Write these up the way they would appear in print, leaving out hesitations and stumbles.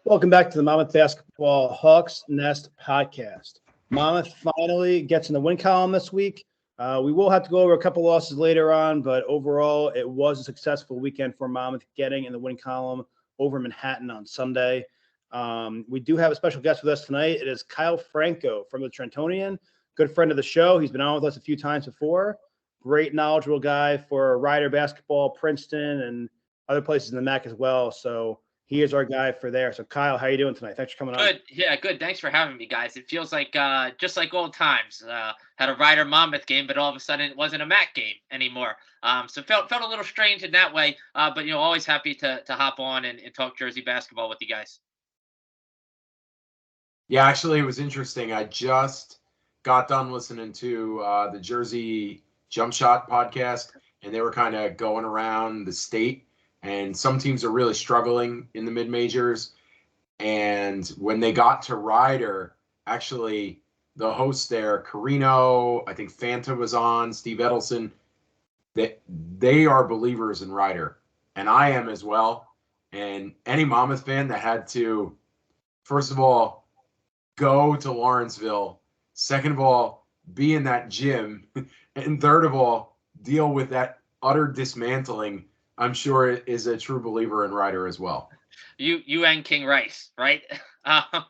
Welcome back to the Monmouth Basketball Hawks Nest podcast. Monmouth finally gets in the win column this week. We will have to go over a couple losses later on, but overall, it was a successful weekend for Monmouth getting in the win column over Manhattan on Sunday. We do have a special guest with us tonight. It is Kyle Franko from the Trentonian, good friend of the show. He's been on with us a few times before. Great, knowledgeable guy for Rider basketball, Princeton, and other places in the MAC as well. So he is our guy for there. So, Kyle, how you doing tonight? Thanks for coming on. Good. Yeah, good. Thanks for having me, guys. It feels like just like old times. Had a Rider Monmouth game, but all of a sudden it wasn't a MAC game anymore. So felt a little strange in that way. But always happy to hop on and talk Jersey basketball with you guys. Yeah, actually, it was interesting. I just got done listening to the Jersey Jump Shot podcast, and they were kind of going around the state. And some teams are really struggling in the mid-majors. And when they got to Rider, actually, the host there, Carino, I think Fanta was on, Steve Edelson, they are believers in Rider. And I am as well. And any Monmouth fan that had to, first of all, go to Lawrenceville, second of all, be in that gym, and third of all, deal with that utter dismantling, I'm sure is a true believer in Rider as well. You and King Rice, right? Yeah,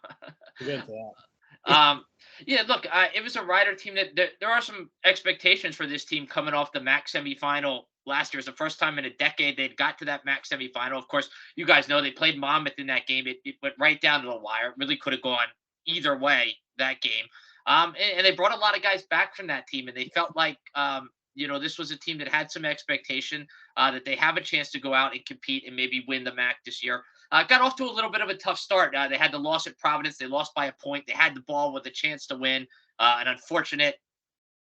look, it was a Rider team that there are some expectations for this team coming off the MAC semifinal last year. It was the first time in a decade they'd got to that MAC semifinal. Of course, you guys know they played Monmouth in that game. It went right down to the wire. It really could have gone either way that game. And they brought a lot of guys back from that team, and they felt like this was a team that had some expectation that they have a chance to go out and compete and maybe win the MAC this year. Got off to a little bit of a tough start. They had the loss at Providence. They lost by a point. They had the ball with a chance to win. An unfortunate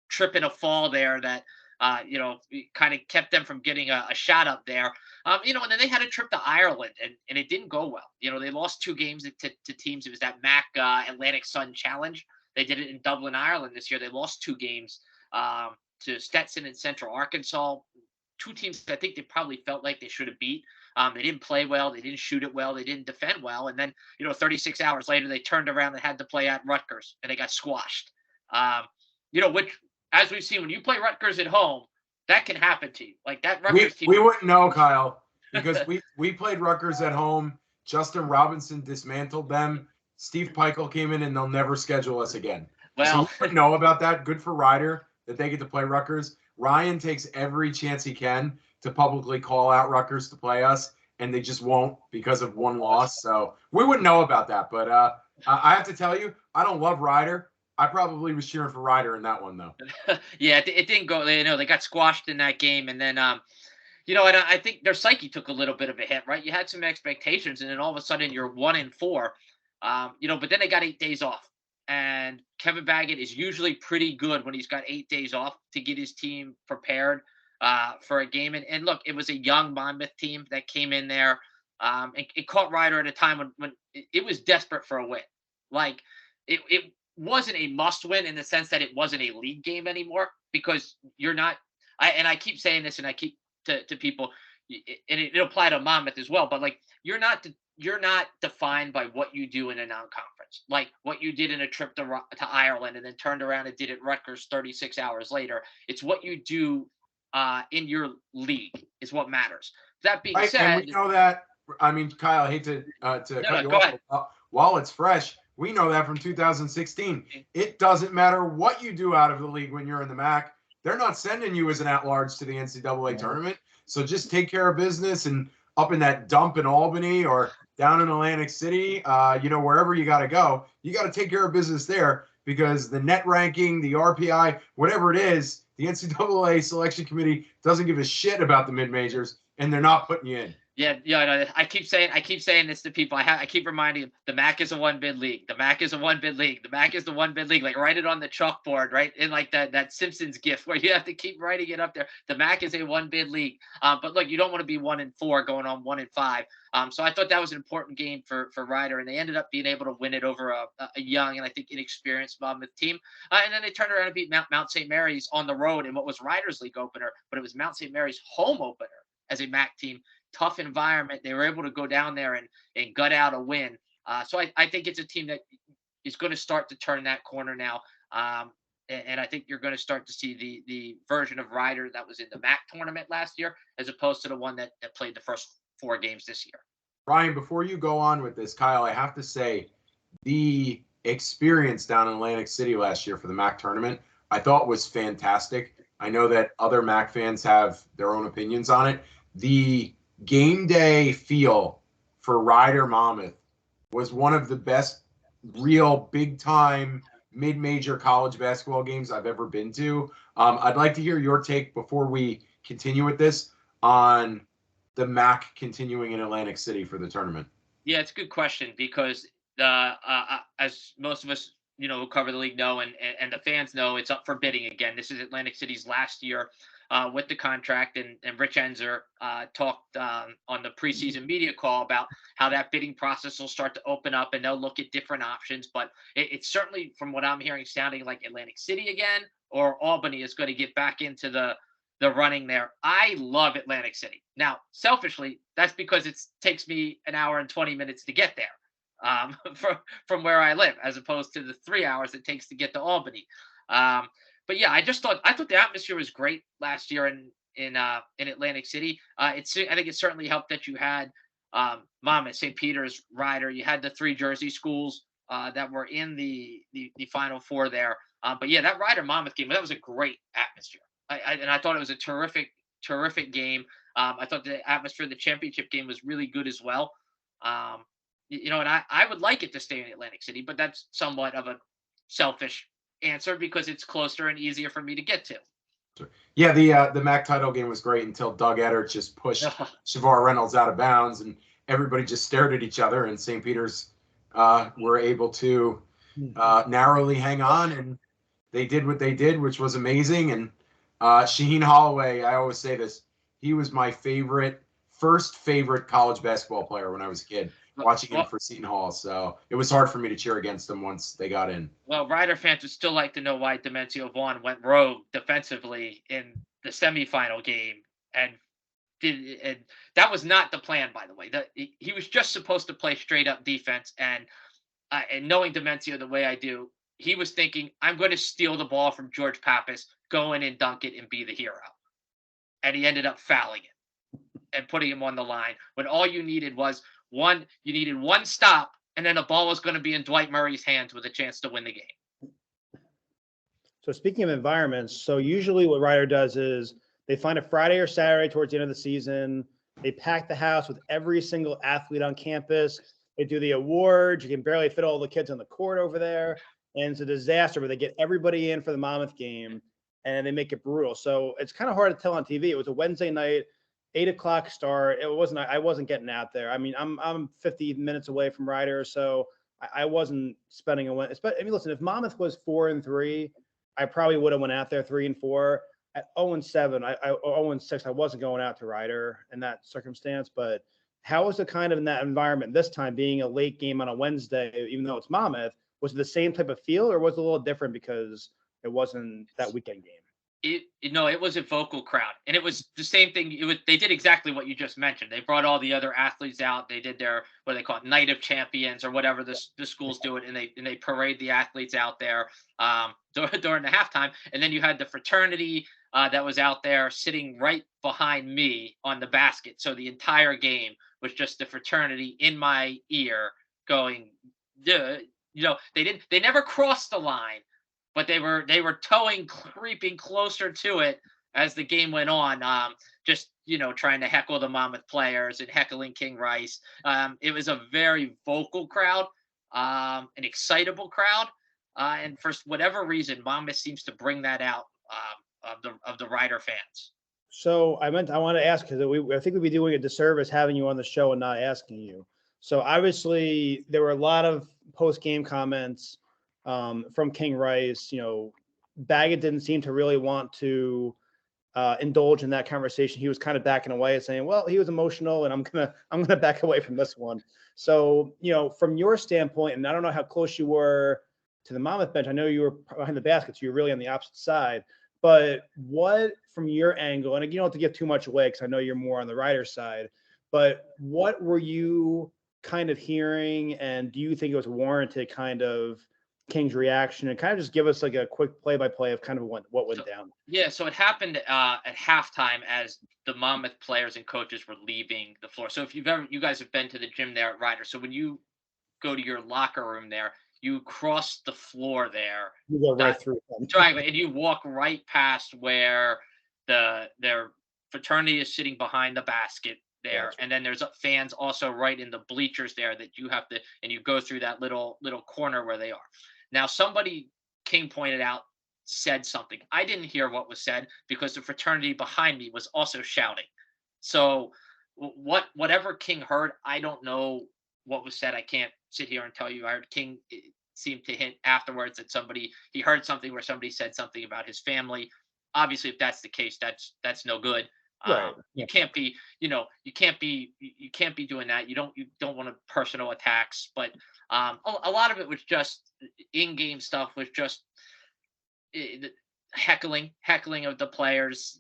trip and a fall there that, kind of kept them from getting a shot up there. And then they had a trip to Ireland, and it didn't go well. They lost 2 games to teams. It was that MAC Atlantic Sun Challenge. They did it in Dublin, Ireland this year. They lost 2 games to Stetson and Central Arkansas, 2 teams that I think they probably felt like they should have beat. They didn't play well. They didn't shoot it well. They didn't defend well. And then, 36 hours later, they turned around and had to play at Rutgers, and they got squashed. Which, as we've seen, when you play Rutgers at home, that can happen to you. Like that Rutgers team. We wouldn't know, Kyle, because we played Rutgers at home. Justin Robinson dismantled them. Steve Peichel came in, and they'll never schedule us again. Well, so we wouldn't know about that. Good for Rider that they get to play Rutgers. Ryan takes every chance he can to publicly call out Rutgers to play us, and they just won't because of one loss. So we wouldn't know about that. But I have to tell you, I don't love Rider. I probably was cheering for Rider in that one, though. Yeah, it didn't go. They got squashed in that game, and then and I think their psyche took a little bit of a hit, right? You had some expectations, and then all of a sudden you're 1-4. But then they got 8 days off. And Kevin Baggett is usually pretty good when he's got 8 days off to get his team prepared for a game. And look, it was a young Monmouth team that came in there. It caught Rider at a time when it was desperate for a win. Like it wasn't a must win in the sense that it wasn't a league game anymore, because you're not. I keep saying this, and I keep to people, and it apply to Monmouth as well. But like you're not defined by what you do in a non-conference, like what you did in a trip to Ireland and then turned around and did it Rutgers 36 hours later. It's what you do in your league is what matters. That being said, and we know that. I mean, Kyle, I hate to cut you off. While it's fresh, we know that from 2016. It doesn't matter what you do out of the league when you're in the MAC. They're not sending you as an at-large to the NCAA tournament. So just take care of business, and up in that dump in Albany or down in Atlantic City, wherever you got to go, you got to take care of business there, because the net ranking, the RPI, whatever it is, the NCAA selection committee doesn't give a shit about the mid-majors, and they're not putting you in. Yeah, I keep saying this to people. I keep reminding them, the MAC is a 1-bid league. The MAC is a 1-bid league. The MAC is the 1-bid league. Like, write it on the chalkboard, right? In like that Simpsons gif where you have to keep writing it up there. The MAC is a 1-bid league. But look, you don't want to be 1-4 going on 1-5. So I thought that was an important game for Rider, and they ended up being able to win it over a young and I think inexperienced Monmouth team. And then they turned around and beat Mount St. Mary's on the road in what was Rider's league opener, but it was Mount St. Mary's home opener as a MAC team. Tough environment. They were able to go down there and gut out a win. So I think it's a team that is going to start to turn that corner now. And I think you're going to start to see the version of Ryder that was in the MAC tournament last year, as opposed to the one that played the first 4 games this year. Ryan, before you go on with this, Kyle, I have to say the experience down in Atlantic City last year for the MAC tournament, I thought was fantastic. I know that other MAC fans have their own opinions on it. The game day feel for Ryder Monmouth was one of the best real big time mid-major college basketball games I've ever been to. I'd like to hear your take before we continue with this on the MAC continuing in Atlantic City for the tournament. Yeah, it's a good question because as most of us, who cover the league know, and the fans know, it's up for bidding again. This is Atlantic City's last year with the contract, and Rich Enzer talked on the preseason media call about how that bidding process will start to open up, and they'll look at different options. But it's certainly, from what I'm hearing, sounding like Atlantic City again, or Albany is going to get back into the running there. I love Atlantic City. Now, selfishly, that's because it takes me an hour and 20 minutes to get there from where I live, as opposed to the 3 hours it takes to get to Albany. But yeah, I thought the atmosphere was great last year in Atlantic City. I think it certainly helped that you had Monmouth, St. Peter's, Ryder. You had the 3 Jersey schools that were in the Final Four there. But yeah, that Ryder Monmouth game, that was a great atmosphere. I thought it was a terrific game. I thought the atmosphere of the championship game was really good as well. And I would like it to stay in Atlantic City, but that's somewhat of a selfish answer because it's closer and easier for me to get to. Yeah, the MAC title game was great until Doug Eddard just pushed Shavar Reynolds out of bounds, and everybody just stared at each other, and St. Peter's were able to narrowly hang on, and they did what they did, which was amazing. And Shaheen Holloway, I always say this, he was my first favorite college basketball player when I was a kid, watching him for Seton Hall. So it was hard for me to cheer against them once they got in. Well, Ryder fans would still like to know why Demencio Vaughn went rogue defensively in the semifinal game, and that was not the plan, by the way. He was just supposed to play straight up defense, and knowing Demencio the way I do, he was thinking, I'm going to steal the ball from George Pappas, go in and dunk it and be the hero. And he ended up fouling it and putting him on the line when all you needed was one stop, and then the ball was going to be in Dwight Murray's hands with a chance to win the game. So speaking of environments, so usually what Ryder does is they find a Friday or Saturday towards the end of the season. They pack the house with every single athlete on campus. They do the awards. You can barely fit all the kids on the court over there. And it's a disaster where they get everybody in for the Monmouth game and they make it brutal. So it's kind of hard to tell on TV. It was a Wednesday night, 8:00 start. I wasn't getting out there. I mean, I'm 50 minutes away from Ryder, so I wasn't spending a win. I mean, listen, if Monmouth was 4-3, I probably would have went out there 3-4. At 0-7, 0-6, I wasn't going out to Ryder in that circumstance. But how was it kind of in that environment this time, being a late game on a Wednesday, even though it's Monmouth? Was it the same type of feel, or was it a little different because it wasn't that weekend game? It was a vocal crowd, and it was the same thing. They did exactly what you just mentioned. They brought all the other athletes out. They did their, what they call it, Night of Champions or whatever the schools do it, and they parade the athletes out there during the halftime. And then you had the fraternity that was out there sitting right behind me on the basket. So the entire game was just the fraternity in my ear going, they never crossed the line, but they were creeping closer to it as the game went on. Just trying to heckle the Monmouth players and heckling King Rice. It was a very vocal crowd, an excitable crowd, and for whatever reason, Monmouth seems to bring that out of the Ryder fans. So I want to ask, because I think we'd be doing a disservice having you on the show and not asking you. So obviously there were a lot of post-game comments from King Rice. Baggett didn't seem to really want to indulge in that conversation. He was kind of backing away and saying, well, he was emotional and I'm gonna back away from this one. So, from your standpoint, and I don't know how close you were to the Monmouth bench. I know you were behind the basket, so you're really on the opposite side. But what, from your angle, and you don't have to give too much away because I know you're more on the Ryder side, but what were you kind of hearing, and do you think it was warranted kind of King's reaction, and kind of just give us like a quick play-by-play of kind of what went down? Yeah, so it happened at halftime as the Monmouth players and coaches were leaving the floor. So if you guys have been to the gym there at Ryder, so when you go to your locker room there, you cross the floor there. You go right through them. Driveway, and you walk right past where their fraternity is sitting behind the basket there, Gotcha. and then there's fans also right in the bleachers there that you have to, and you go through that little corner where they are. Now, somebody, King pointed out, said something. I didn't hear what was said because the fraternity behind me was also shouting. So whatever King heard, I don't know what was said. I can't sit here and tell you. I heard King seemed to hint afterwards that he heard something where somebody said something about his family. Obviously, if that's the case, that's no good. Right. You can't be, you can't be doing that. You don't want personal attacks, but a lot of it was just in-game stuff, was just heckling of the players.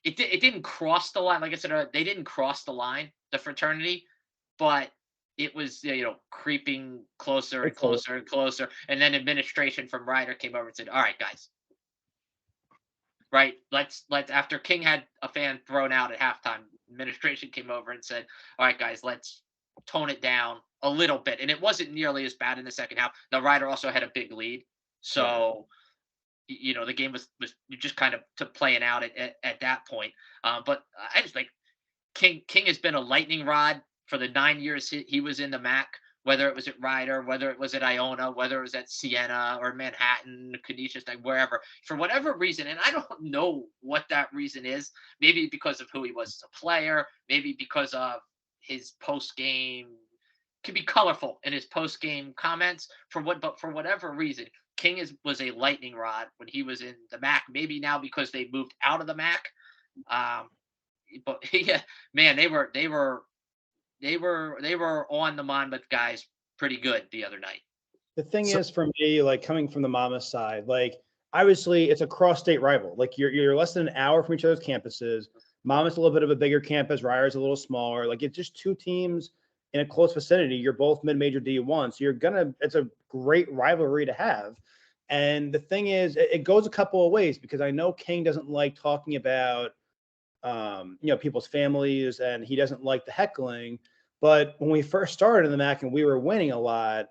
It didn't cross the line. Like I said, they didn't cross the line, the fraternity, but it was, creeping closer and closer and closer. And then administration from Ryder came over and said, all right, guys, right, let's after King had a fan thrown out at halftime, administration came over and said, all right, guys, let's tone it down a little bit. And it wasn't nearly as bad in the second half. Now, Ryder also had a big lead. So, the game was just kind of playing out at that point. But I just King has been a lightning rod for the 9 years he was in the MAC, whether it was at Ryder, whether it was at Iona, whether it was at Siena or Manhattan, Canisius, wherever, for whatever reason. And I don't know what that reason is. Maybe because of who he was as a player, maybe because of his post-game, could be colorful in his post-game comments, but for whatever reason, King was a lightning rod when he was in the MAC. Maybe now because they moved out of the MAC. But yeah, man, they were on the Monmouth guys pretty good the other night. The thing is, for me, coming from the Monmouth side, obviously it's a cross-state rival. You're less than an hour from each other's campuses. Monmouth's a little bit of a bigger campus. Ryder's a little smaller. It's just two teams in a close vicinity. You're both mid-major D1, so it's a great rivalry to have. And the thing is, it goes a couple of ways, because I know King doesn't like talking about people's families, and he doesn't like the heckling. But when we first started in the MAC and we were winning a lot,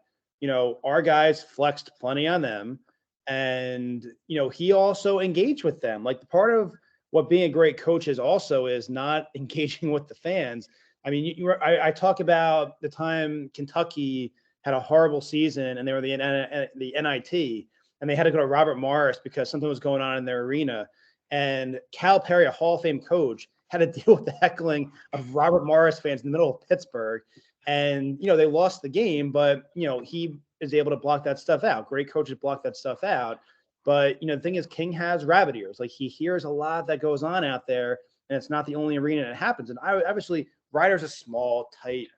our guys flexed plenty on them. And, he also engaged with them. The part of what being a great coach is also is not engaging with the fans. I mean, I talk about the time Kentucky had a horrible season and they were the NIT, and they had to go to Robert Morris because something was going on in their arena. And Cal Perry, a Hall of Fame coach, had to deal with the heckling of Robert Morris fans in the middle of Pittsburgh. And, they lost the game, but, he is able to block that stuff out. Great coaches block that stuff out. But, the thing is, King has rabbit ears. He hears a lot that goes on out there, and it's not the only arena that happens. And obviously, Ryder's a small, tight,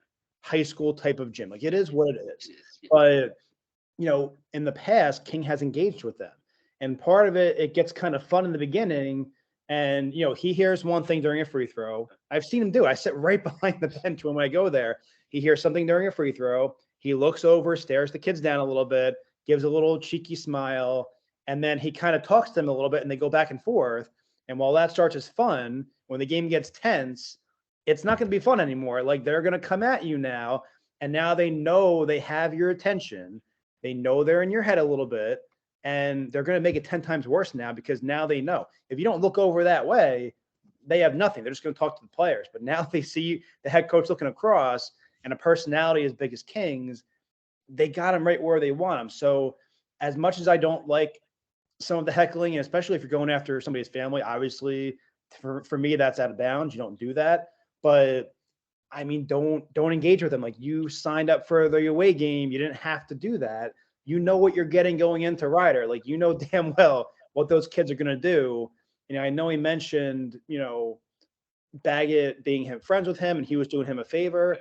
high school type of gym. It is what it is. But, in the past, King has engaged with them. And part of it gets kind of fun in the beginning. And, he hears one thing during a free throw. I've seen him do. I sit right behind the bench when I go there. He hears something during a free throw. He looks over, stares the kids down a little bit, gives a little cheeky smile, and then he kind of talks to them a little bit, and they go back and forth. And while that starts as fun, when the game gets tense, it's not going to be fun anymore. They're going to come at you now, and now they know they have your attention. They know they're in your head a little bit, and they're going to make it 10 times worse now, because now they know. If you don't look over that way, they have nothing. They're just going to talk to the players. But now they see the head coach looking across and a personality as big as King's, they got him right where they want him. So as much as I don't like some of the heckling, and especially if you're going after somebody's family, obviously for me, that's out of bounds. You don't do that. But I mean, don't engage with them. You signed up for the away game. You didn't have to do that. You know what you're getting going into Ryder. You know damn well what those kids are going to do. I know he mentioned, Baggett being friends with him, and he was doing him a favor.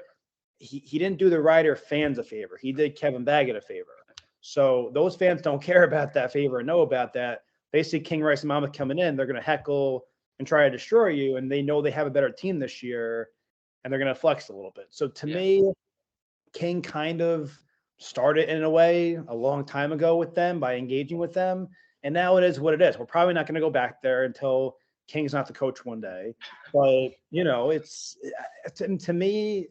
He didn't do the Ryder fans a favor. He did Kevin Baggett a favor. So those fans don't care about that favor and know about that. They see King, Rice, and Monmouth coming in. They're going to heckle and try to destroy you, and they know they have a better team this year. and they're going to flex a little bit. So to me, King kind of started in a way a long time ago with them by engaging with them. And now it is what it is. We're probably not going to go back there until King's not the coach one day. But, it's to me,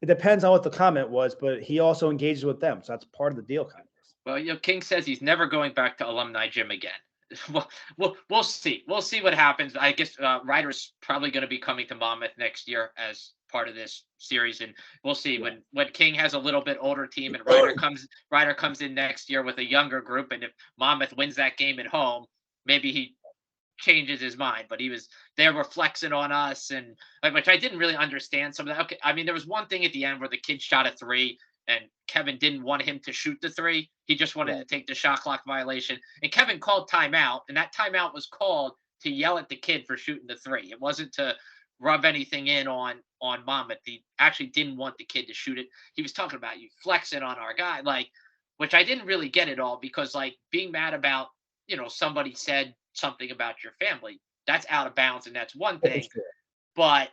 it depends on what the comment was, but he also engages with them. So that's part of the deal, kind of. Well, King says he's never going back to alumni gym again. We'll see. We'll see what happens. I guess Ryder's probably going to be coming to Monmouth next year as part of this series, and we'll see when King has a little bit older team and Ryder comes in next year with a younger group, and if Monmouth wins that game at home, maybe he changes his mind. But they were flexing on us, and which I didn't really understand some of that. Okay, I mean, there was one thing at the end where the kid shot a three, and Kevin didn't want him to shoot the three. He just wanted to take the shot clock violation. And Kevin called timeout, and that timeout was called to yell at the kid for shooting the three. It wasn't to rub anything in on Monmouth. He actually didn't want the kid to shoot it. He was talking about you flexing on our guy, which I didn't really get at all, because being mad about, somebody said something about your family, that's out of bounds, and that's one thing. But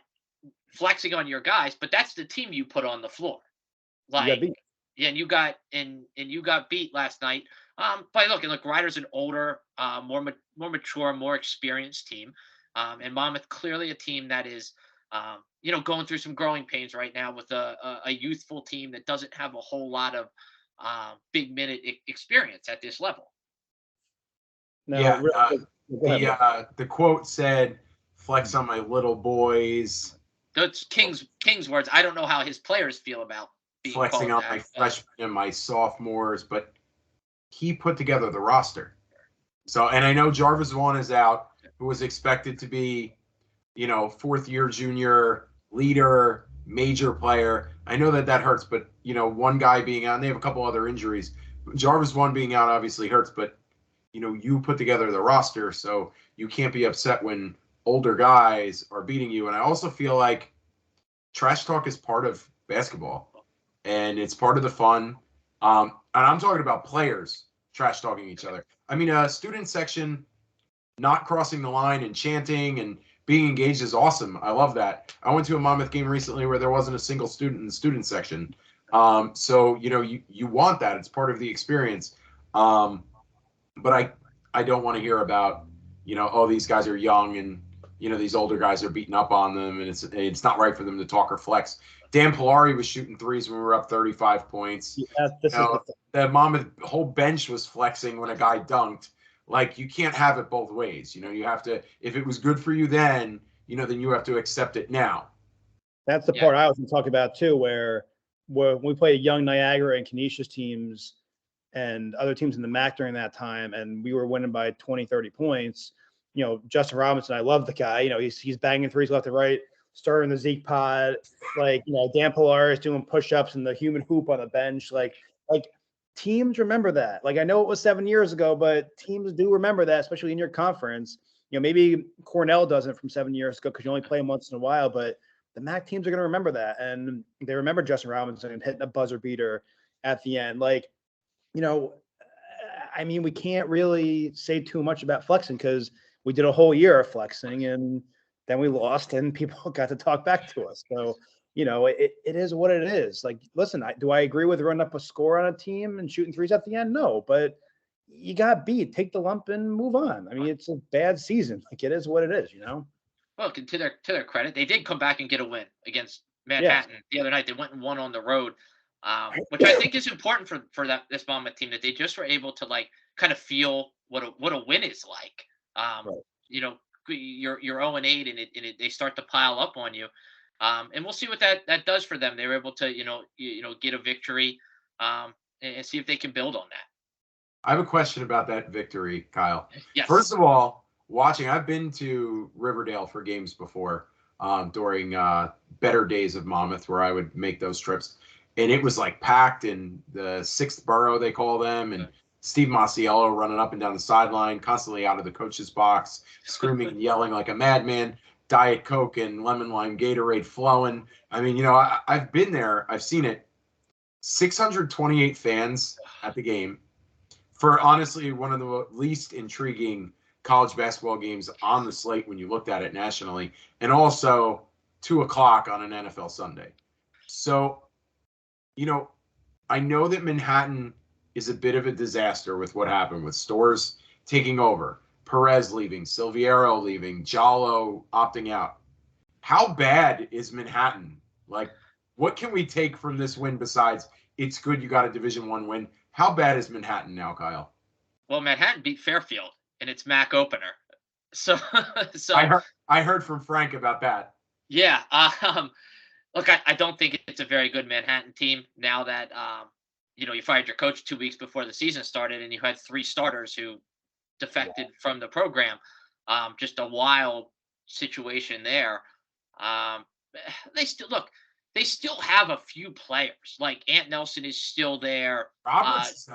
flexing on your guys, but that's the team you put on the floor. And you got beat last night. But look, Ryder's an older, more mature, more experienced team, and Monmouth clearly a team that is, going through some growing pains right now with a youthful team that doesn't have a whole lot of big minute experience at this level. No, the quote said, "Flex on my little boys." That's King's words. I don't know how his players feel about flexing on my freshmen and my sophomores, but he put together the roster. So, and I know Jarvis Vaughn is out, who was expected to be, fourth-year junior, leader, major player. I know that hurts, but, one guy being out, and they have a couple other injuries. Jarvis Vaughn being out obviously hurts, but, you put together the roster, so you can't be upset when older guys are beating you. And I also feel like trash talk is part of basketball. And it's part of the fun. And I'm talking about players trash talking each other. I mean, a student section not crossing the line and chanting and being engaged is awesome. I love that. I went to a Monmouth game recently where there wasn't a single student in the student section. So, you want that. It's part of the experience. But I don't want to hear about, these guys are young and, these older guys are beating up on them, and it's not right for them to talk or flex. Dan Pilari was shooting threes when we were up 35 points. Yeah, the Monmouth whole bench was flexing when a guy dunked. You can't have it both ways. You have to, if it was good for you then, then you have to accept it now. That's the part I was going to talk about too, where when we played young Niagara and Canisius teams and other teams in the MAC during that time, and we were winning by 20, 30 points, Justin Robinson, I love the guy. He's banging threes left and right, stirring the Zeke pod. Dan Pillar is doing push-ups in the human hoop on the bench. Teams remember that. I know it was 7 years ago, but teams do remember that, especially in your conference. Maybe Cornell doesn't from 7 years ago because you only play them once in a while, but the MAC teams are going to remember that. And they remember Justin Robinson hitting a buzzer beater at the end. We can't really say too much about flexing because we did a whole year of flexing and then we lost and people got to talk back to us. So, it is what it is. Listen, do I agree with running up a score on a team and shooting threes at the end? No, but you got beat. Take the lump and move on. It's a bad season. It is what it is, Well, to their credit, they did come back and get a win against Manhattan the other night. They went and won on the road, which I think is important for this Monmouth team, that they just were able to kind of feel what a win is like. You're 0-8 and they start to pile up on you. And we'll see what that does for them. They were able to, get a victory and see if they can build on that. I have a question about that victory, Kyle. Yes. First of all, I've been to Riverdale for games before during better days of Monmouth where I would make those trips. And it was packed in the sixth borough, they call them. And Steve Masiello running up and down the sideline, constantly out of the coach's box, screaming and yelling like a madman. Diet Coke and lemon lime Gatorade flowing. I've been there. I've seen it. 628 fans at the game for honestly one of the least intriguing college basketball games on the slate when you looked at it nationally. And also 2:00 on an NFL Sunday. So, I know that Manhattan is a bit of a disaster with what happened with Stores taking over, Perez leaving, Silviero leaving, Giallo opting out. How bad is Manhattan? Like, what can we take from this win besides it's good you got a Division I win? How bad is Manhattan now, Kyle? Well, Manhattan beat Fairfield in its MAC opener. So I heard from Frank about that. Yeah. Look, I don't think it's a very good Manhattan team now that you fired your coach 2 weeks before the season started, and you had 3 starters who defected from the program. Just a wild situation there. They still have a few players. Like Ant Nelson is still there.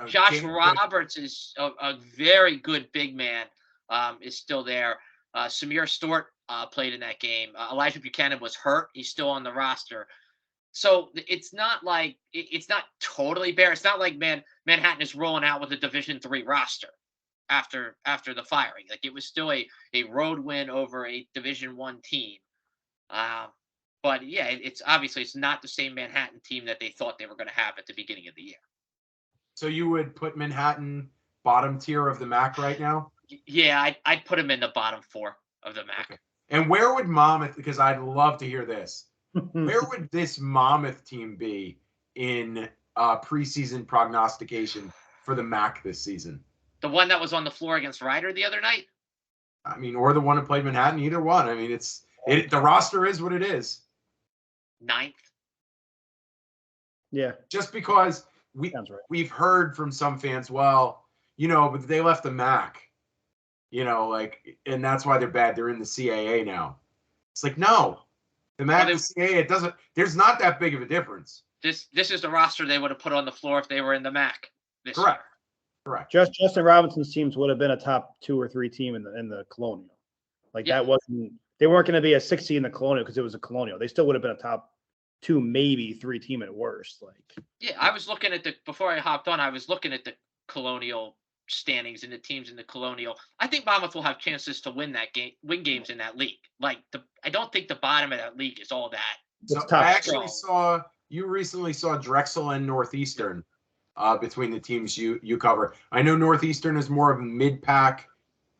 Josh Roberts is a very good big man. Is still there. Samir Stewart played in that game. Elijah Buchanan was hurt. He's still on the roster. So it's not like it's not totally bare. It's not like Manhattan is rolling out with a Division III roster after the firing. Like it was still a road win over a Division I team. But yeah, it's not the same Manhattan team that they thought they were going to have at the beginning of the year. So you would put Manhattan bottom tier of the MAC right now? Yeah, I'd put them in the bottom 4 of the MAC. Okay. And where would Monmouth, because I'd love to hear this, where would this Monmouth team be in preseason prognostication for the MAC this season? The one that was on the floor against Ryder the other night? I mean, or the one that played Manhattan, either one. I mean, the roster is what it is. 9th. Yeah. Just because we've heard from some fans, but they left the MAC, and that's why they're bad. They're in the CAA now. It's like, no, the MAC and CAA, there's not that big of a difference. This is the roster they would have put on the floor if they were in the MAC. Correct. Justin Robinson's teams would have been a top 2 or 3 team in the Colonial. That wasn't. They weren't going to be a 60 in the Colonial because it was a Colonial. They still would have been a top 2, maybe 3 team at worst. I was looking at before I hopped on. I was looking at the Colonial standings and the teams in the Colonial. I think Monmouth will have chances to win games in that league. I don't think the bottom of that league is all that. So I actually you recently saw Drexel and Northeastern between the teams you cover. I know Northeastern is more of a mid-pack,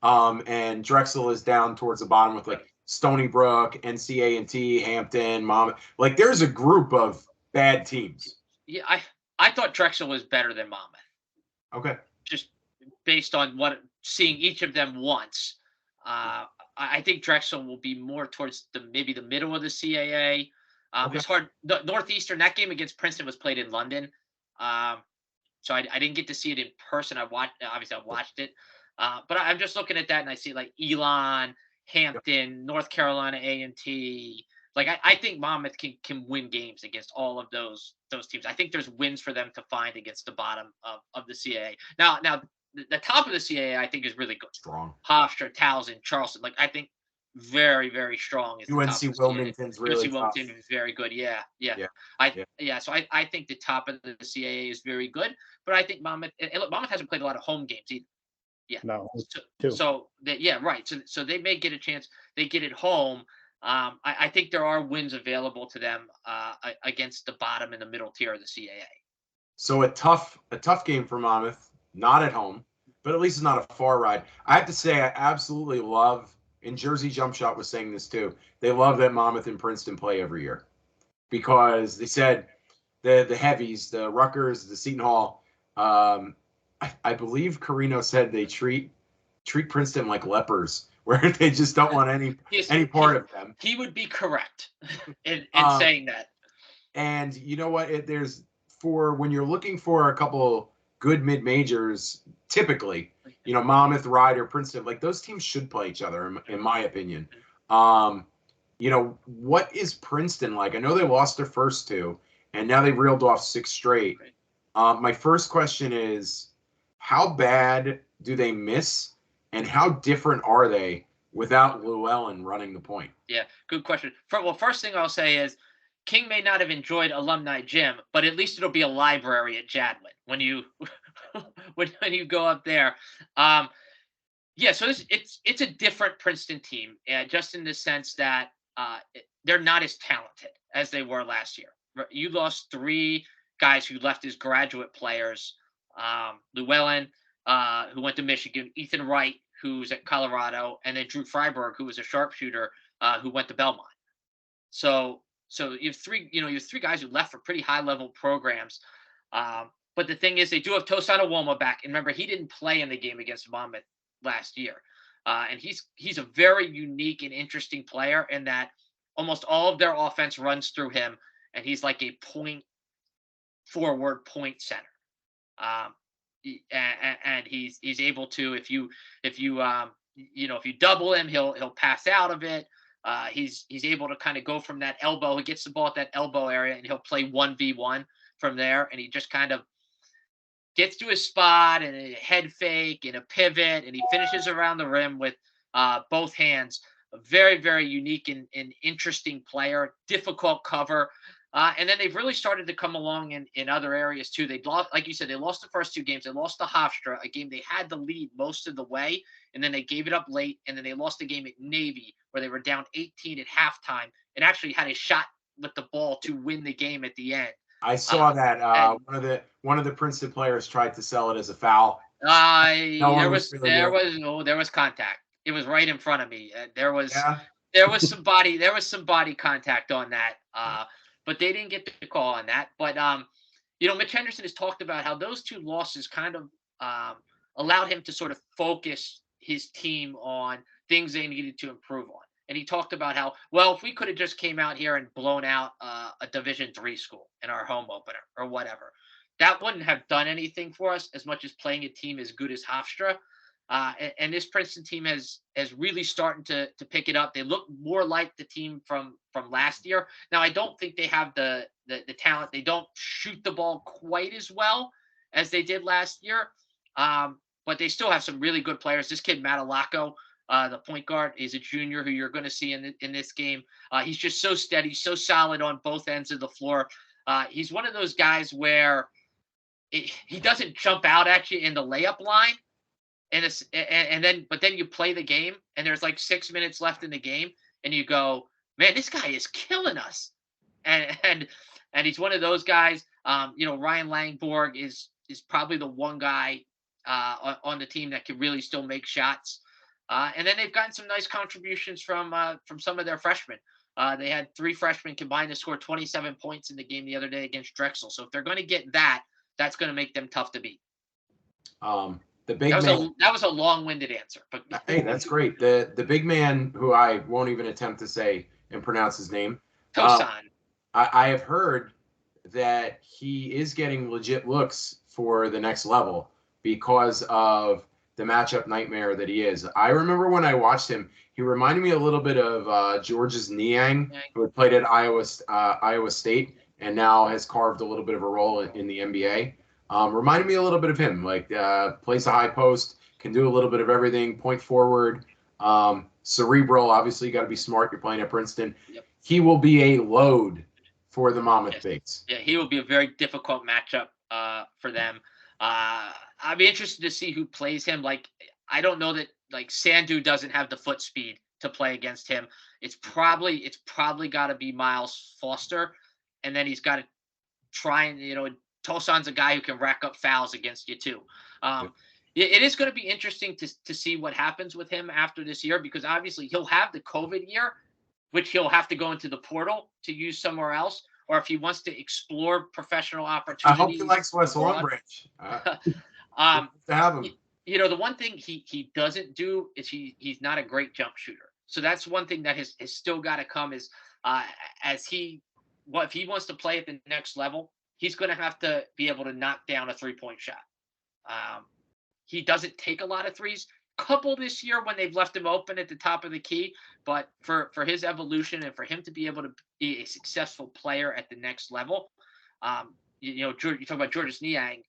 and Drexel is down towards the bottom with Stony Brook, NCA&T, Hampton, Monmouth. There's a group of bad teams. Yeah, I thought Drexel was better than Monmouth. Okay. Just based on seeing each of them once. I think Drexel will be more towards maybe the middle of the CAA. It's hard. The Northeastern, that game against Princeton was played in London. So I didn't get to see it in person. I watched it. But I'm just looking at that and I see Elon, Hampton, North Carolina A&T. I think Monmouth can win games against all of those teams. I think there's wins for them to find against the bottom of the CAA. Now the top of the CAA I think is really good. Strong. Hofstra, Towson, Charleston. I think very, very strong. Is UNC Wilmington's really tough. UNC Wilmington is very good. Yeah. So I think the top of the CAA is very good, but I think Monmouth hasn't played a lot of home games either. Yeah. No. So they may get a chance. They get it home. I think there are wins available to them against the bottom and the middle tier of the CAA. So a tough game for Monmouth, not at home, but at least it's not a far ride. I have to say, I absolutely love, and Jersey Jump Shot was saying this too, they love that Monmouth and Princeton play every year because they said the heavies, the Rutgers, the Seton Hall, I believe Carino said they treat Princeton like lepers, where they just don't want any part of them. He would be correct in saying that. And you know what? When you're looking for a couple good mid-majors, typically, Monmouth, Ryder, Princeton, those teams should play each other, in my opinion. What is Princeton like? I know they lost their first 2, and now they've reeled off 6 straight. My first question is, how bad do they miss, and how different are they without Llewellyn running the point? Yeah, good question. First thing I'll say is King may not have enjoyed Alumni Gym, but at least it'll be a library at Jadwin when you when you go up there. So it's a different Princeton team, just in the sense that they're not as talented as they were last year. You lost 3 guys who left as graduate players. Llewellyn, who went to Michigan, Ethan Wright, who's at Colorado, and then Drew Freiberg, who was a sharpshooter, who went to Belmont. So you have 3 guys who left for pretty high level programs. But the thing is, they do have Tosan Awoma back, and remember, he didn't play in the game against Monmouth last year. And he's a very unique and interesting player in that almost all of their offense runs through him, and he's like a point forward, point center. And he's able to, if you double him, he'll pass out of it. He's able to kind of go from that elbow. He gets the ball at that elbow area, and he'll play 1v1 from there. And he just kind of gets to his spot and a head fake and a pivot, and he finishes around the rim with both hands. A very, very unique and interesting player. Difficult cover. And then they've really started to come along in other areas too. They lost, like you said, they lost the first 2 games. They lost to Hofstra, a game they had the lead most of the way, and then they gave it up late. And then they lost the game at Navy, where they were down 18 at halftime and actually had a shot with the ball to win the game at the end. I saw that one of the Princeton players tried to sell it as a foul. There was contact. It was right in front of me. There was some body contact on that. But they didn't get the call on that. But Mitch Henderson has talked about how those 2 losses kind of allowed him to sort of focus his team on things they needed to improve on. And he talked about how, well, if we could have just came out here and blown out a Division III school in our home opener or whatever, that wouldn't have done anything for us as much as playing a team as good as Hofstra. And this Princeton team has really starting to pick it up. They look more like the team from last year. Now, I don't think they have the talent. They don't shoot the ball quite as well as they did last year. But they still have some really good players. This kid, Matalako, the point guard, is a junior who you're going to see in this game. He's just so steady, so solid on both ends of the floor. He's one of those guys where he doesn't jump out at you in the layup line. But then you play the game, and there's like 6 minutes left in the game, and you go, man, this guy is killing us. And he's one of those guys. Ryan Langborg is probably the one guy on the team that can really still make shots. And then they've gotten some nice contributions from some of their freshmen. They had 3 freshmen combined to score 27 points in the game the other day against Drexel. So if they're going to get that, that's going to make them tough to beat. That was a long-winded answer, but hey, that's great. The big man, who I won't even attempt to say and pronounce his name, Tosan. I have heard that he is getting legit looks for the next level because of the matchup nightmare that he is. I remember when I watched him, he reminded me a little bit of George's Niang, who had played at Iowa State and now has carved a little bit of a role in the NBA. Reminded me a little bit of him, like plays a high post, can do a little bit of everything, point forward, cerebral. Obviously, you got to be smart. You're playing at Princeton. Yep. He will be a load for the Monmouth Bigs. Yeah, he will be a very difficult matchup for them. I'd be interested to see who plays him. Like, I don't know that Sandu doesn't have the foot speed to play against him. It's probably got to be Miles Foster, and then he's got to try and Tosan's a guy who can rack up fouls against you too. It is going to be interesting to see what happens with him after this year, because obviously he'll have the COVID year, which he'll have to go into the portal to use somewhere else, or if he wants to explore professional opportunities. I hope he likes West Longbridge. To have him. The one thing he doesn't do is he's not a great jump shooter. So that's one thing that has still got to come is if he wants to play at the next level, he's going to have to be able to knock down a 3-point shot. He doesn't take a lot of threes. Couple this year when they've left him open at the top of the key, but for his evolution and for him to be able to be a successful player at the next level, you talk about Georges Niang.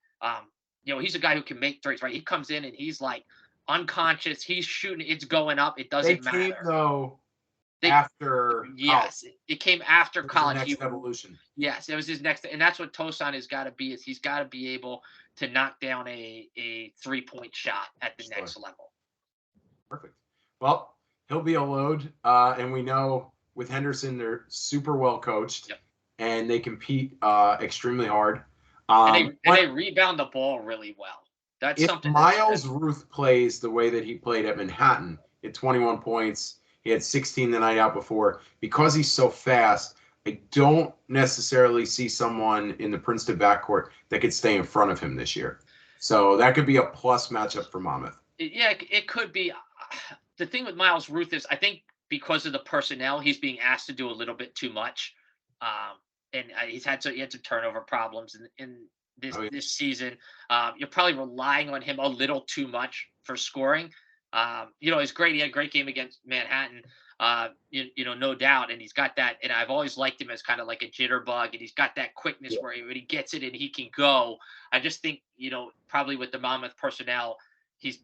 He's a guy who can make threes, right? He comes in and he's like unconscious. He's shooting. It's going up. It doesn't matter. They came though after. Yes, it came after college. Next evolution. Yes, it was his next, and that's what Tosan has got to be. Is he's got to be able to knock down a 3-point shot at the next level. Perfect. Well, he'll be a load, and we know with Henderson. They're super well coached, Yep. and they compete extremely hard. And they rebound the ball really well. That's if something. Miles Ruth plays the way that he played at Manhattan, he had 21 points. He had 16 the night out before. Because he's so fast, I don't necessarily see someone in the Princeton backcourt that could stay in front of him this year. So that could be a plus matchup for Monmouth. Yeah, it could be. The thing with Miles Ruth is, I think because of the personnel, he's being asked to do a little bit too much. And he had some turnover problems in this season. You're probably relying on him a little too much for scoring. It's great. He had a great game against Manhattan. No doubt. And he's got that. And I've always liked him as kind of like a jitterbug, and he's got that quickness where when he gets it and he can go. I just think, probably with the Monmouth personnel, he's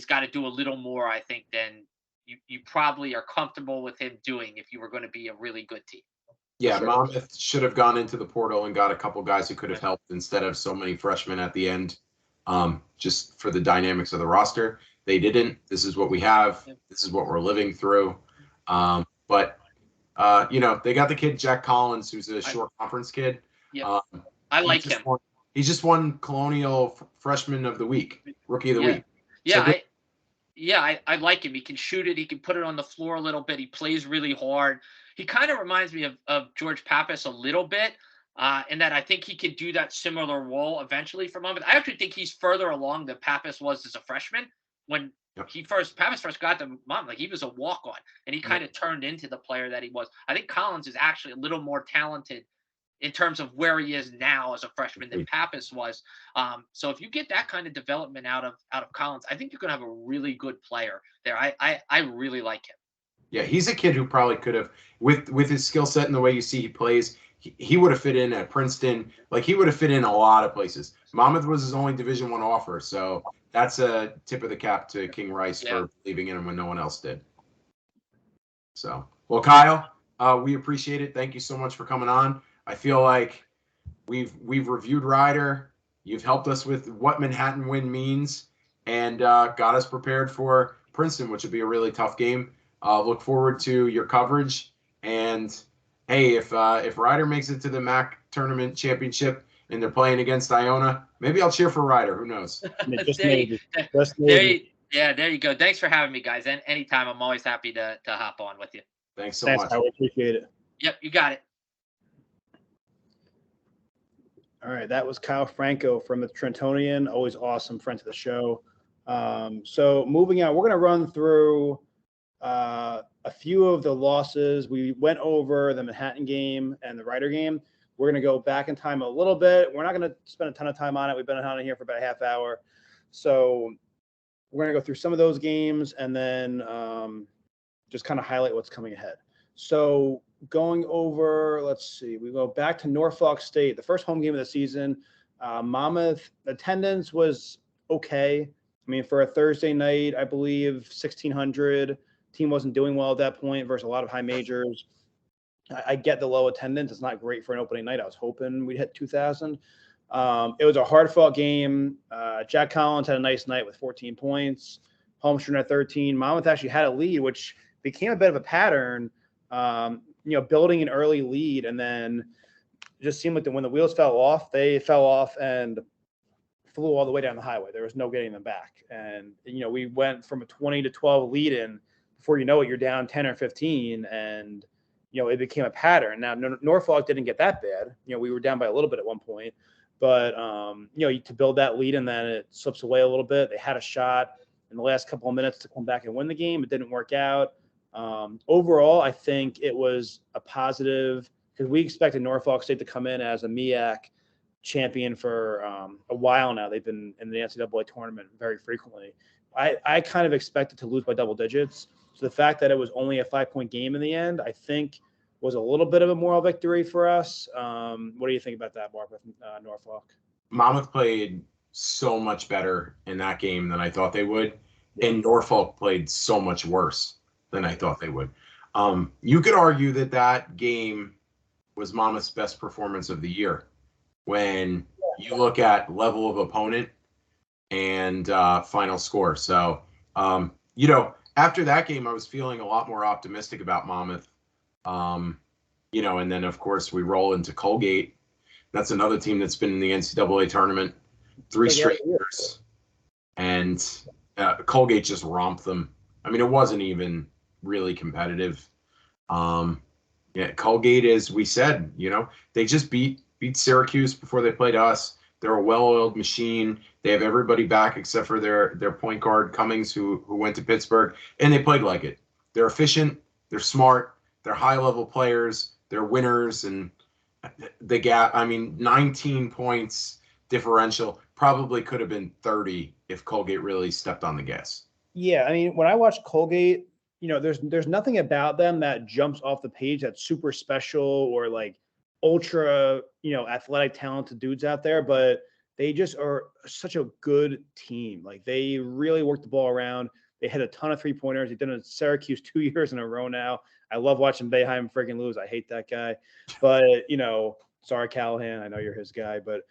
got to do a little more, I think, than you probably are comfortable with him doing if you were going to be a really good team. Yeah, sure. Monmouth should have gone into the portal and got a couple guys who could have helped instead of so many freshmen at the end, just for the dynamics of the roster. They didn't. This is what we have. This is what we're living through. But they got the kid Jack Collins, who's a short conference kid. Yeah, I like him. He just won Colonial Freshman of the Week, Rookie of the Week. Yeah, I like him. He can shoot it. He can put it on the floor a little bit. He plays really hard. He kind of reminds me of George Pappas a little bit, in that I think he could do that similar role eventually for Monmouth. I actually think he's further along than Pappas was as a freshman. When Pappas first got to Monmouth, he was a walk-on, and he kind of turned into the player that he was. I think Collins is actually a little more talented in terms of where he is now as a freshman than Pappas was. So if you get that kind of development out of Collins, I think you're going to have a really good player there. I really like him. Yeah, he's a kid who probably could have, with his skill set and the way you see he plays, he would have fit in at Princeton. Like, he would have fit in a lot of places. Monmouth was his only Division I offer, so that's a tip of the cap to King Rice for believing in him when no one else did. So, well, Kyle, we appreciate it. Thank you so much for coming on. I feel like we've reviewed Ryder. You've helped us with what Manhattan win means, and got us prepared for Princeton, which would be a really tough game. Look forward to your coverage. And hey, if Ryder makes it to the MAC tournament championship and they're playing against Iona, maybe I'll cheer for Ryder. Who knows? Maybe. There you go. Thanks for having me, guys. And anytime, I'm always happy to hop on with you. Thanks so much. I appreciate it. Yep, you got it. All right, that was Kyle Franko from the Trentonian, always awesome friend to the show. So moving on, we're going to run through a few of the losses. We went over the Manhattan game and the Ryder game. We're going to go back in time a little bit. We're not going to spend a ton of time on it. We've been on it here for about a half hour. So we're going to go through some of those games and then just kind of highlight what's coming ahead. So going over, let's see, we go back to Norfolk State, the first home game of the season. Monmouth attendance was okay. I mean, for a Thursday night, I believe 1,600. Team wasn't doing well at that point versus a lot of high majors. I get the low attendance. It's not great for an opening night. I was hoping we'd hit 2,000. It was a hard-fought game. Jack Collins had a nice night with 14 points. Holmstrom at 13. Monmouth actually had a lead, which became a bit of a pattern, building an early lead, and then it just seemed like when the wheels fell off, they fell off and flew all the way down the highway. There was no getting them back. And, we went from a 20-12 lead in. Before you know it, you're down 10 or 15, and, it became a pattern. Now, Norfolk didn't get that bad. We were down by a little bit at one point. But, to build that lead and then it slips away a little bit. They had a shot in the last couple of minutes to come back and win the game. It didn't work out. Overall, I think it was a positive because we expected Norfolk State to come in as a MEAC champion for a while now. They've been in the NCAA tournament very frequently. I kind of expected to lose by double digits. So the fact that it was only a 5-point game in the end, I think was a little bit of a moral victory for us. What do you think about that, Mark, with Norfolk? Monmouth played so much better in that game than I thought they would, and Norfolk played so much worse than I thought they would. You could argue that game was Monmouth's best performance of the year when you look at level of opponent and final score. So, after that game, I was feeling a lot more optimistic about Monmouth And then of course we roll into Colgate. That's another team that's been in the NCAA tournament 3 straight years, and Colgate just romped them. I mean, it wasn't even really competitive. Colgate, as we said, they just beat Syracuse before they played us. They're a well-oiled machine. They have everybody back except for their point guard Cummings, who went to Pittsburgh, and they played like it. They're efficient. They're smart. They're high-level players. They're winners, and the gap. 19 points differential probably could have been 30 if Colgate really stepped on the gas. Yeah, I mean, when I watch Colgate, there's nothing about them that jumps off the page that's super special or like ultra, athletic, talented dudes out there, but they just are such a good team. Like they really work the ball around. They hit a ton of 3-pointers. They've done it at Syracuse 2 years in a row now. I love watching Boeheim freaking lose. I hate that guy. But, sorry, Callahan. I know you're his guy. But,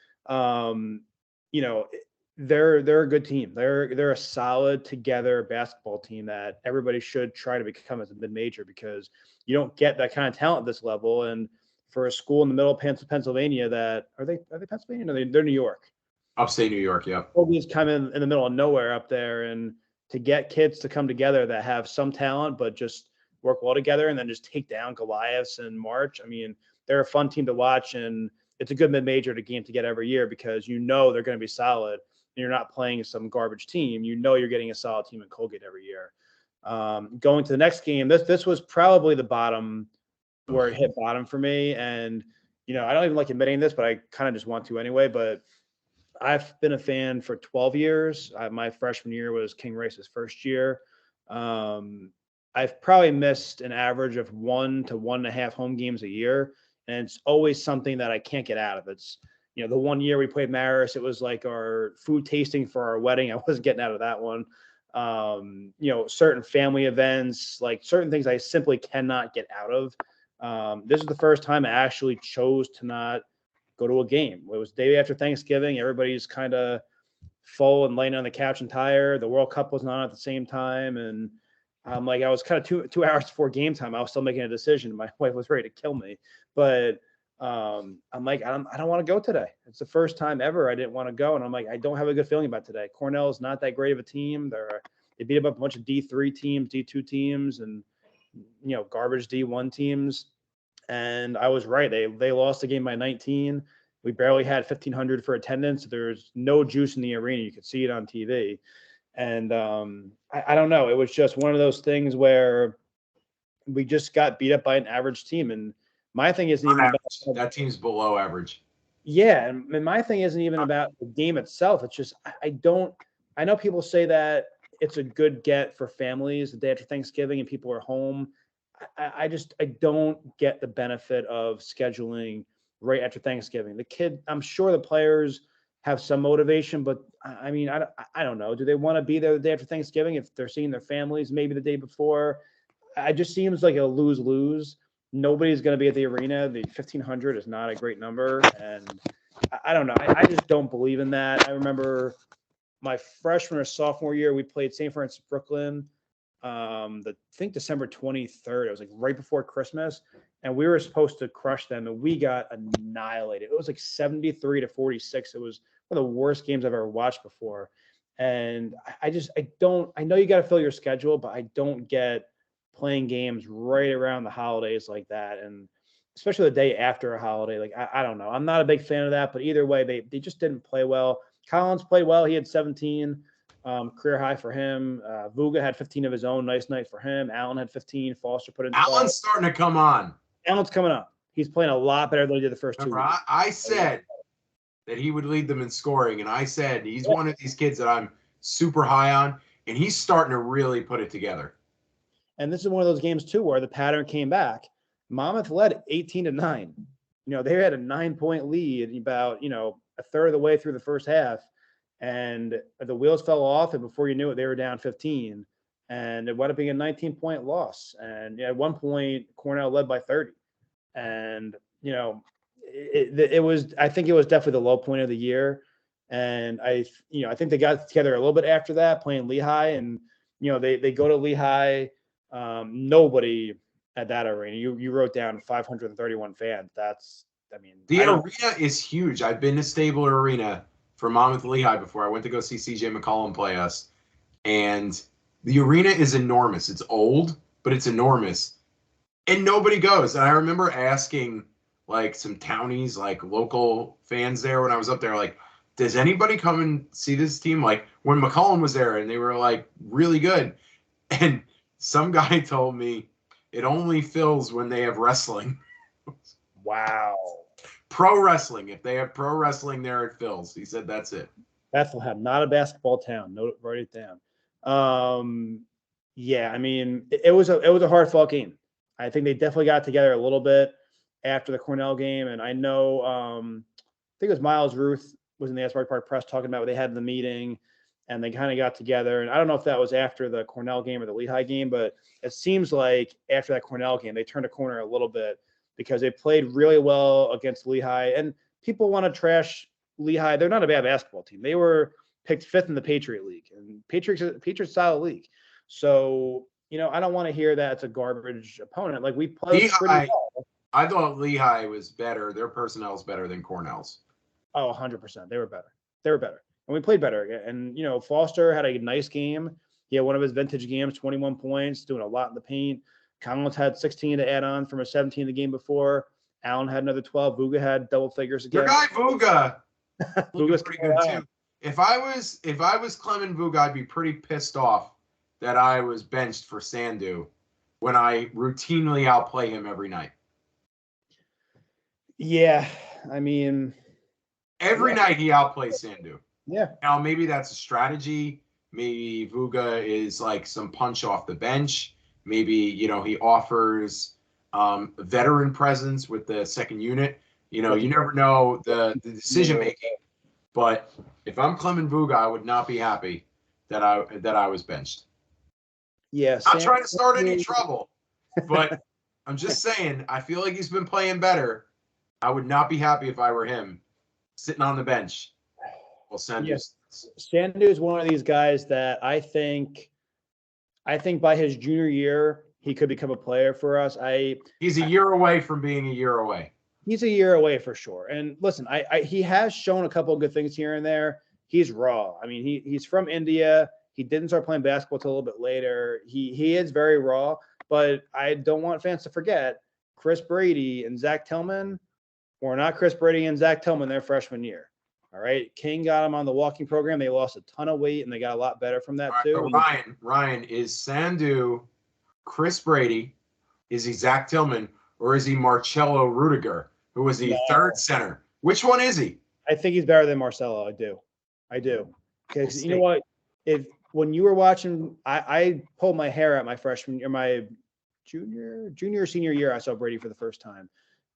they're a good team. They're a solid together basketball team that everybody should try to become as a mid-major, because you don't get that kind of talent at this level. And for a school in the middle of Pennsylvania that are they Pennsylvania? No, they're New York. Upstate New York, yeah. Colgate's kind of in the middle of nowhere up there, and to get kids to come together that have some talent but just work well together and then just take down Goliaths in March. I mean, they're a fun team to watch, and it's a good mid-major to game to get every year, because they're going to be solid, and you're not playing some garbage team. You're getting a solid team in Colgate every year. Going to the next game, this was probably the bottom, where it hit bottom for me. And, I don't even like admitting this, but I kind of just want to anyway. But I've been a fan for 12 years. My freshman year was King Rice's first year. I've probably missed an average of 1 to 1.5 home games a year. And it's always something that I can't get out of. It's, the one year we played Marist, it was like our food tasting for our wedding. I wasn't getting out of that one. Certain family events, like certain things I simply cannot get out of. This is the first time I actually chose to not go to a game. It was day after Thanksgiving. Everybody's kind of full and laying on the couch and tired. The World Cup was on at the same time. And I was kind of two hours before game time. I was still making a decision. My wife was ready to kill me, but I'm like, I don't want to go today. It's the first time ever I didn't want to go. And I'm like, I don't have a good feeling about today. Cornell is not that great of a team. They beat up a bunch of D3 teams, D2 teams, and, garbage D1 teams. And I was right. They lost the game by 19. We barely had 1,500 for attendance. There's no juice in the arena. You could see it on TV. And I don't know. It was just one of those things where we just got beat up by an average team. And my thing isn't even about that team's below average. Yeah, and my thing isn't even about the game itself. It's just I know people say that it's a good get for families the day after Thanksgiving and people are home. I don't get the benefit of scheduling right after Thanksgiving. I'm sure the players have some motivation, but I mean, I don't know. Do they want to be there the day after Thanksgiving if they're seeing their families maybe the day before? It just seems like a lose-lose. Nobody's going to be at the arena. The 1,500 is not a great number. And I don't know. I just don't believe in that. I remember my freshman or sophomore year, we played St. Francis Brooklyn. I think December 23rd. It was like right before Christmas, and we were supposed to crush them, and we got annihilated. It was like 73-46. It was one of the worst games I've ever watched before. And I know you got to fill your schedule, but I don't get playing games right around the holidays like that, and especially the day after a holiday. Like I don't know. I'm not a big fan of that, but either way, they just didn't play well. Collins played well. He had 17. Career high for him. Vuga had 15 of his own. Nice night for him. Allen had 15. Foster put in 12. Allen's starting to come on. Allen's coming up. He's playing a lot better than he did the first 2 weeks. I said that he would lead them in scoring, and I said he's one of these kids that I'm super high on, and he's starting to really put it together. And this is one of those games too where the pattern came back. Monmouth led 18-9. They had a 9-point lead about a third of the way through the first half. And the wheels fell off, and before you knew it, they were down 15. And it wound up being a 19-point loss. And at one point, Cornell led by 30. And, it was, I think it was definitely the low point of the year. And I think they got together a little bit after that, playing Lehigh. And, they go to Lehigh. Nobody at that arena. You wrote down 531 fans. The arena is huge. I've been to Stabler Arena for Monmouth Lehigh before. I went to go see CJ McCollum play us. And the arena is enormous. It's old, but it's enormous. And nobody goes. And I remember asking like some townies, like local fans there when I was up there, like, does anybody come and see this team? Like when McCollum was there and they were like really good. And some guy told me it only fills when they have wrestling. Wow. Pro wrestling. If they have pro wrestling there, it fills. He said that's it. Bethlehem, not a basketball town. No, write it down. Yeah, I mean, it was a hard-fought game. I think they definitely got together a little bit after the Cornell game, and I know I think it was Miles Ruth was in the Asbury Park Press talking about what they had in the meeting, and they kind of got together. And I don't know if that was after the Cornell game or the Lehigh game, but it seems like after that Cornell game, they turned a corner a little bit because they played really well against Lehigh. And people want to trash Lehigh. They're not a bad basketball team. They were picked 5th in the Patriot League, and Patriots style league. So, I don't want to hear that it's a garbage opponent. Like we played pretty well. I thought Lehigh was better. Their personnel is better than Cornell's. Oh, 100%. They were better. And we played better. And, Foster had a nice game. He had one of his vintage games, 21 points, doing a lot in the paint. Collins had 16 to add on from a 17 the game before. Allen had another 12. Vuga had double figures again. Your guy Vuga. Vuga's pretty good too. If I was Clement Vuga, I'd be pretty pissed off that I was benched for Sandu when I routinely outplay him every night. Yeah, I mean, every night he outplays Sandu. Yeah. Now maybe that's a strategy. Maybe Vuga is like some punch off the bench. Maybe he offers veteran presence with the second unit. You never know the decision making. But if I'm Clement Vuga, I would not be happy that I was benched. Yeah, I'm not trying to start any trouble, but I'm just saying I feel like he's been playing better. I would not be happy if I were him sitting on the bench. Well, Sandu is one of these guys that I think by his junior year he could become a player for us. He's a year away from being a year away. He's a year away for sure. And listen, he has shown a couple of good things here and there. He's raw. I mean, he's from India. He didn't start playing basketball till a little bit later. He is very raw, but I don't want fans to forget Chris Brady and Zach Tillman were not Chris Brady and Zach Tillman their freshman year. All right. King got him on the walking program. They lost a ton of weight and they got a lot better from that too. Ryan, is Sandu Chris Brady? Is he Zach Tillman? Or is he Marcello Rudiger, who was the third center? Which one is he? I think he's better than Marcelo. I do. Because you know what? When you were watching, I pulled my hair out my freshman year, my junior, senior year, I saw Brady for the first time.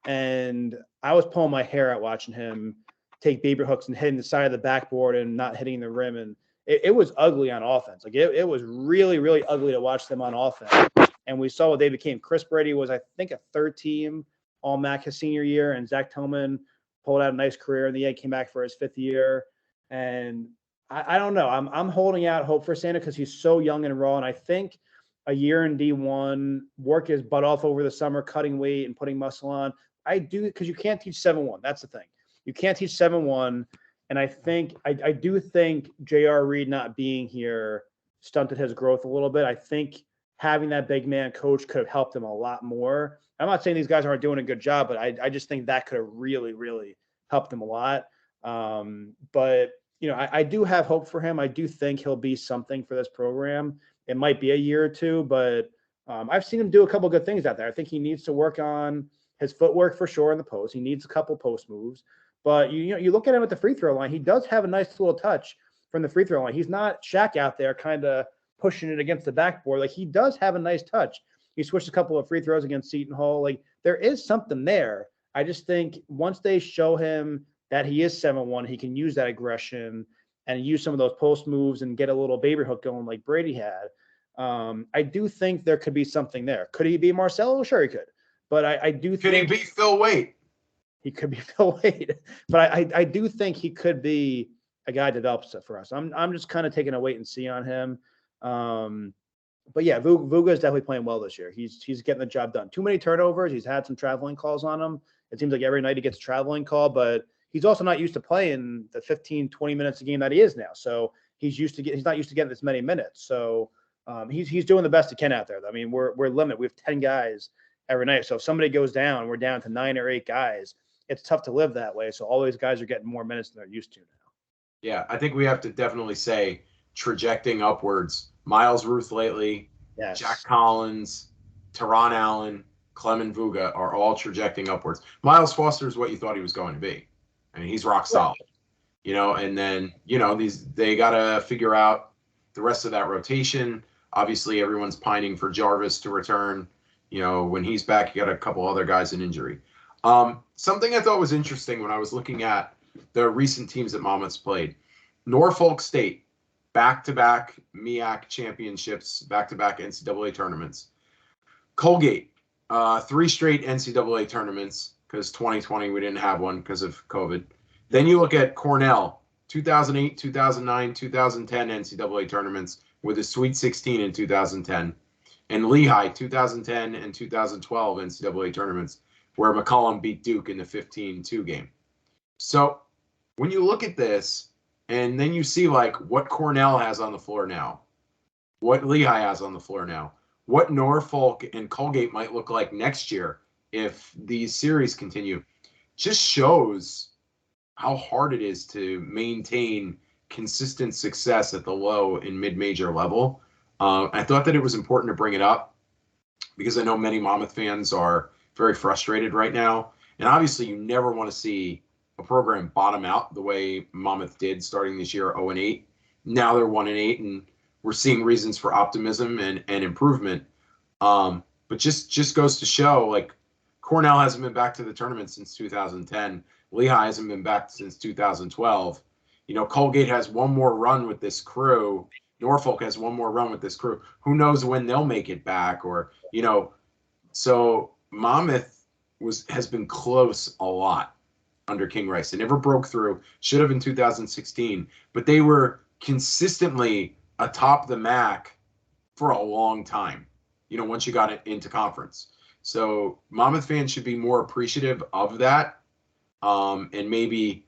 And I was pulling my hair out watching him take baby hooks and hitting the side of the backboard and not hitting the rim. And it was ugly on offense. Like it was really, really ugly to watch them on offense. And we saw what they became. Chris Brady was, I think, a third team All-MAC his senior year. And Zach Tillman pulled out a nice career in the end, came back for his 5th year. And I don't know. I'm holding out hope for Santa because he's so young and raw. And I think a year in D1, work his butt off over the summer, cutting weight and putting muscle on. I do, because you can't teach 7-1. That's the thing. You can't teach 7-1. And I think I do think J.R. Reed not being here stunted his growth a little bit. I think having that big man coach could have helped him a lot more. I'm not saying these guys aren't doing a good job, but I just think that could have really, really helped him a lot. But I do have hope for him. I do think he'll be something for this program. It might be a year or two, but I've seen him do a couple good things out there. I think he needs to work on his footwork for sure in the post. He needs a couple post moves. But you look at him at the free throw line, he does have a nice little touch from the free throw line. He's not Shaq out there kind of pushing it against the backboard. Like, he does have a nice touch. He switched a couple of free throws against Seton Hall. Like, there is something there. I just think once they show him that he is 7-1, he can use that aggression and use some of those post moves and get a little baby hook going like Brady had. I do think there could be something there. Could he be Marcelo? Sure, he could. But I do think. Could he be Phil Waite? He could be Phil Waite. But I do think he could be a guy that develops it for us. I'm just kind of taking a wait and see on him. But yeah, Vuga is definitely playing well this year. He's getting the job done. Too many turnovers. He's had some traveling calls on him. It seems like every night he gets a traveling call, but he's also not used to playing the 15, 20 minutes a game that he is now. So he's not used to getting this many minutes. So he's doing the best he can out there. I mean, we're limited. We have 10 guys every night. So if somebody goes down, we're down to 9 or 8 guys. It's tough to live that way. So all these guys are getting more minutes than they're used to now. Yeah, I think we have to definitely say trajecting upwards. Miles Ruth lately, Yes. Jack Collins, Teron Allen, Clement Vuga are all trajecting upwards. Miles Foster is what you thought he was going to be. I mean, he's rock solid. And then, they got to figure out the rest of that rotation. Obviously, everyone's pining for Jarvis to return. When he's back, you got a couple other guys in injury. Something I thought was interesting when I was looking at the recent teams that Monmouth's played. Norfolk State, back-to-back MEAC championships, back-to-back NCAA tournaments. Colgate, 3 straight NCAA tournaments, because 2020 we didn't have one because of COVID. Then you look at Cornell, 2008, 2009, 2010 NCAA tournaments with a Sweet 16 in 2010. And Lehigh, 2010 and 2012 NCAA tournaments, where McCollum beat Duke in the 15-2 game. So when you look at this, and then you see like what Cornell has on the floor now, what Lehigh has on the floor now, what Norfolk and Colgate might look like next year if these series continue, just shows how hard it is to maintain consistent success at the low and mid-major level. I thought that it was important to bring it up because I know many Monmouth fans are very frustrated right now. And obviously you never want to see a program bottom out the way Monmouth did starting this year 0-8. Now they're 1-8, and we're seeing reasons for optimism and improvement. But just goes to show, like, Cornell hasn't been back to the tournament since 2010. Lehigh hasn't been back since 2012. Colgate has one more run with this crew. Norfolk has one more run with this crew. Who knows when they'll make it back, or so Monmouth has been close a lot under King Rice. They never broke through. Should have in 2016, but they were consistently atop the MAC for a long time. Once you got it into conference. So Monmouth fans should be more appreciative of that, and maybe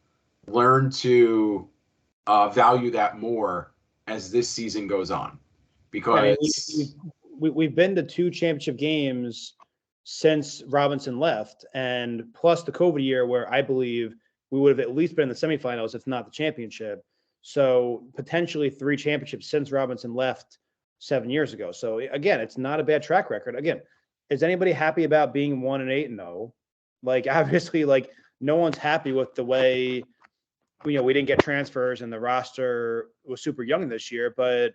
learn to value that more as this season goes on. Because we've been to 2 championship games since Robinson left, and plus the COVID year where I believe we would have at least been in the semifinals, if not the championship. So potentially 3 championships since Robinson left 7 years ago. So again, it's not a bad track record. Again, is anybody happy about being 1-8? No. Like, obviously, like, no one's happy with the way, we didn't get transfers and the roster was super young this year. But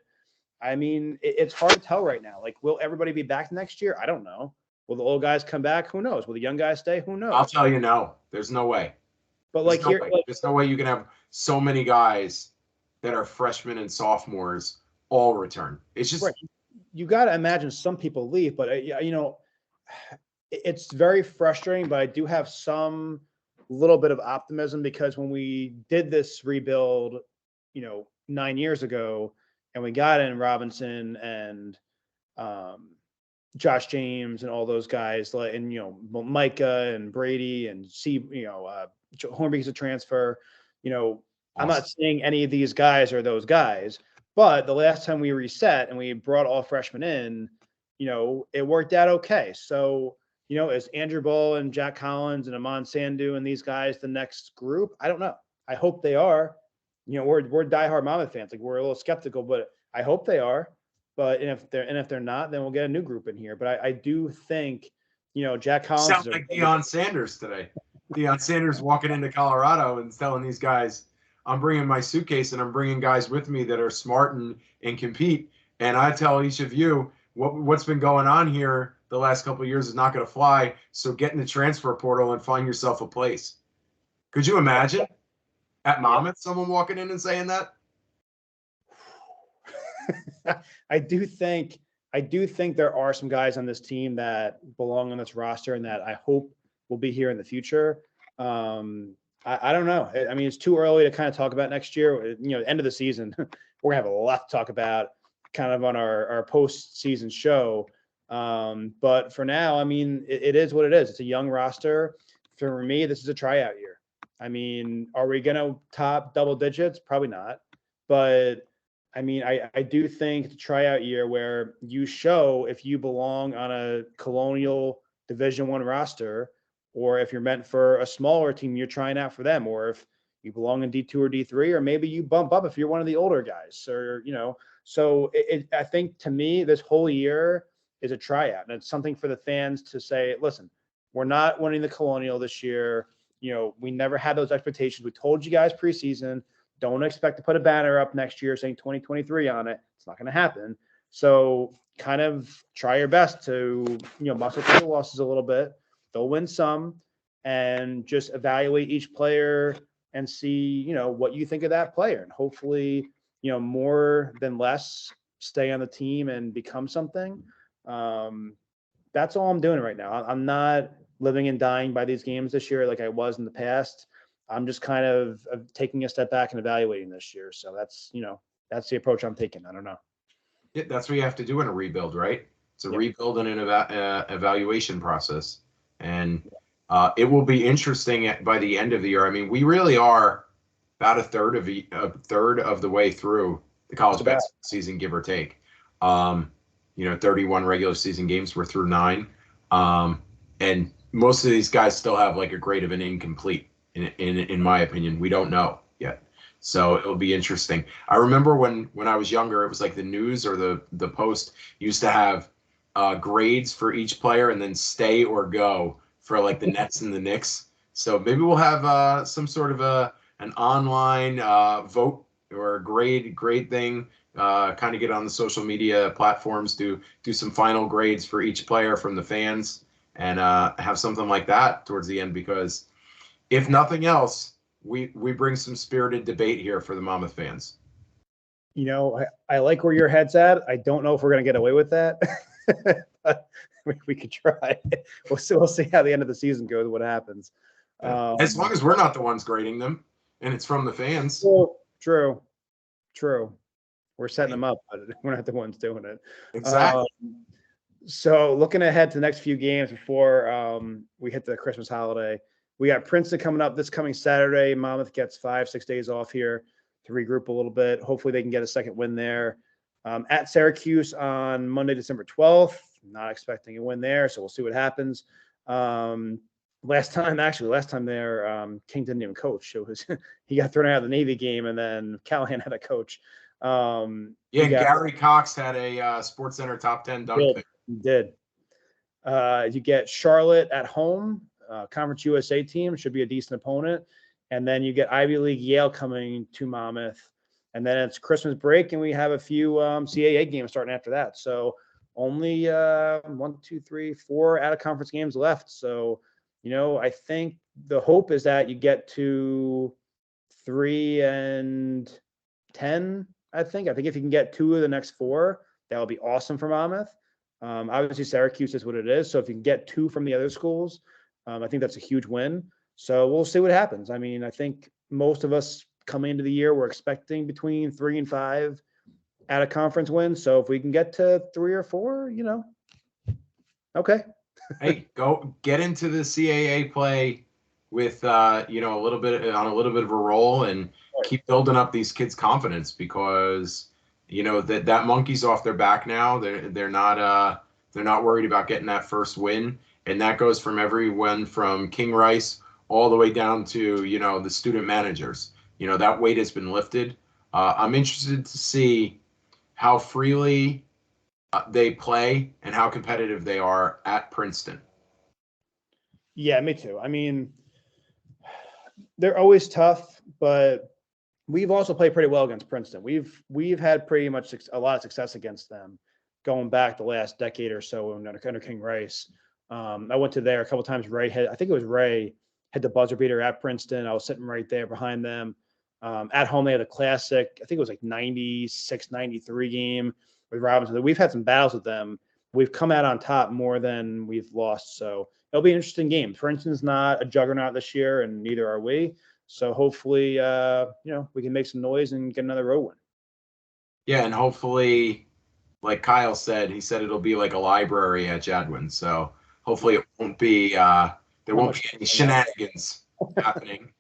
I mean, it's hard to tell right now. Like, will everybody be back next year? I don't know. Will the old guys come back? Who knows? Will the young guys stay? Who knows? I'll tell you no. There's no way. But there's no way you can have so many guys that are freshmen and sophomores all return. It's just right. You got to imagine some people leave, but it's very frustrating. But I do have some little bit of optimism because when we did this rebuild, 9 years ago, and we got in Robinson and Josh James and all those guys, like, and Micah and Brady and Hornbeek's a transfer. I'm not saying any of these guys are those guys, but the last time we reset and we brought all freshmen in, it worked out okay. So, is Andrew Bull and Jack Collins and Amon Sandu and these guys the next group? I don't know. I hope they are. We're diehard Monmouth fans. Like, we're a little skeptical, but I hope they are. But if they're not, then we'll get a new group in here. But I do think, Jack Collins sounds like Deion Sanders today. Deion Sanders walking into Colorado and telling these guys, I'm bringing my suitcase and I'm bringing guys with me that are smart and compete. And I tell each of you what's been going on here the last couple of years is not going to fly. So get in the transfer portal and find yourself a place. Could you imagine at Monmouth someone walking in and saying that? I do think there are some guys on this team that belong on this roster and that I hope will be here in the future. I don't know. I mean, it's too early to kind of talk about next year. End of the season, we're gonna have a lot to talk about. kind of on our post-season show. But for now, I mean, it is what it is. It's a young roster. For me, this is a tryout year. I mean, are we going to top double digits? Probably not. But I mean, I do think the tryout year where you show if you belong on a Colonial Division I roster, or if you're meant for a smaller team, you're trying out for them, or if you belong in D2 or D3, or maybe you bump up if you're one of the older guys, or, you know. So I think to me, this whole year is a tryout, and it's something for the fans to say, listen, we're not winning the Colonial this year. You know, we never had those expectations. We told you guys preseason, don't expect to put a banner up next year saying 2023 on it. It's not going to happen. So kind of try your best to, you know, muscle through the losses a little bit. They'll win some, and just evaluate each player and see, you know, what you think of that player. And hopefully, you know, more than less stay on the team and become something. That's all I'm doing right now. I'm not living and dying by these games this year like I was in the past. I'm just kind of taking a step back and evaluating this year. So that's, you know, that's the approach I'm taking. I don't know. Yeah, that's what you have to do in a rebuild, right? It's a rebuild and an evaluation process. And it will be interesting by the end of the year. I mean, we really are about a third of the way through the college basketball season, give or take. You know, 31 regular season games. We're through 9. And most of these guys still have like a grade of an incomplete, in my opinion. We don't know yet. So it'll be interesting. I remember when I was younger, it was like the News or the Post used to have grades for each player and then stay or go for like the Nets and the Knicks. So maybe we'll have some sort of an online vote or grade thing. Kind of get on the social media platforms, do some final grades for each player from the fans, and have something like that towards the end, because if nothing else, we bring some spirited debate here for the Monmouth fans. You know, I like where your head's at. I don't know if we're going to get away with that. But we could try. We'll see how the end of the season goes, what happens. As long as we're not the ones grading them and it's from the fans. True. We're setting them up, but we're not the ones doing it. Exactly. So looking ahead to the next few games before we hit the Christmas holiday, we got Princeton coming up this coming Saturday. Monmouth gets 5-6 days off here to regroup a little bit. Hopefully they can get a second win there. At Syracuse on Monday, December 12th. Not expecting a win there, so we'll see what happens. Last time there, King didn't even coach. It was he got thrown out of the Navy game, and then Callahan had a coach. Gary Cox had a SportsCenter top 10 dunk. He did. You get Charlotte at home, Conference USA team, should be a decent opponent. And then you get Ivy League Yale coming to Monmouth. And then it's Christmas break, and we have a few CAA games starting after that. So only 1, 2, 3, 4 out-of-conference games left. So, you know, I think the hope is that you get to 3-10, I think if you can get 2 of the next 4, that would be awesome for Monmouth. Obviously, Syracuse is what it is. So if you can get 2 from the other schools, I think that's a huge win. So we'll see what happens. I mean, I think most of us coming into the year, we're expecting between 3 and 5 out of conference wins. So if we can get to 3 or 4, you know, okay. Hey, go get into the CAA play with you know, a little bit of a roll, and keep building up these kids' confidence, because you know that monkey's off their back now. They're not worried about getting that first win, and that goes from everyone from King Rice all the way down to, you know, the student managers. You know, that weight has been lifted. I'm interested to see how freely they play and how competitive they are at Princeton. Yeah, me too. I mean, they're always tough, but we've also played pretty well against Princeton. We've had pretty much a lot of success against them going back the last decade or so under King Rice. I went to there a couple times. Ray had the buzzer beater at Princeton. I was sitting right there behind them. At home, they had a classic, I think it was like 96, 93 game with Robinson. We've had some battles with them. We've come out on top more than we've lost. So it'll be an interesting game. Princeton's not a juggernaut this year, and neither are we. So hopefully, you know, we can make some noise and get another road win. Yeah, and hopefully like Kyle said, he said it'll be like a library at Jadwin. So hopefully it won't be there won't be any shenanigans happening,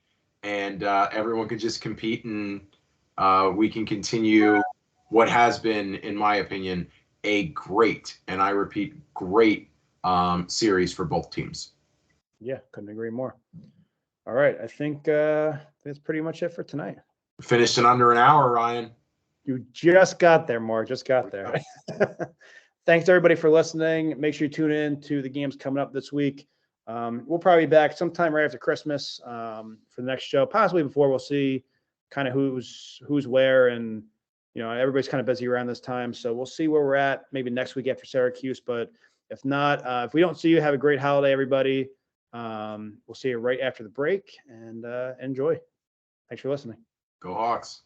and everyone can just compete, and we can continue what has been, in my opinion, a great, and I repeat, great series for both teams. Yeah, couldn't agree more. All right, I think that's pretty much it for tonight. Finished in under an hour, Ryan. You just got there, Mark. Just got there. Thanks everybody for listening. Make sure you tune in to the games coming up this week. We'll probably be back sometime right after Christmas for the next show, possibly before. We'll see kind of who's where, and everybody's kind of busy around this time, so we'll see where we're at. Maybe next week after Syracuse, but if not, if we don't see you, have a great holiday, everybody. We'll see you right after the break, and enjoy. Thanks for listening. Go Hawks.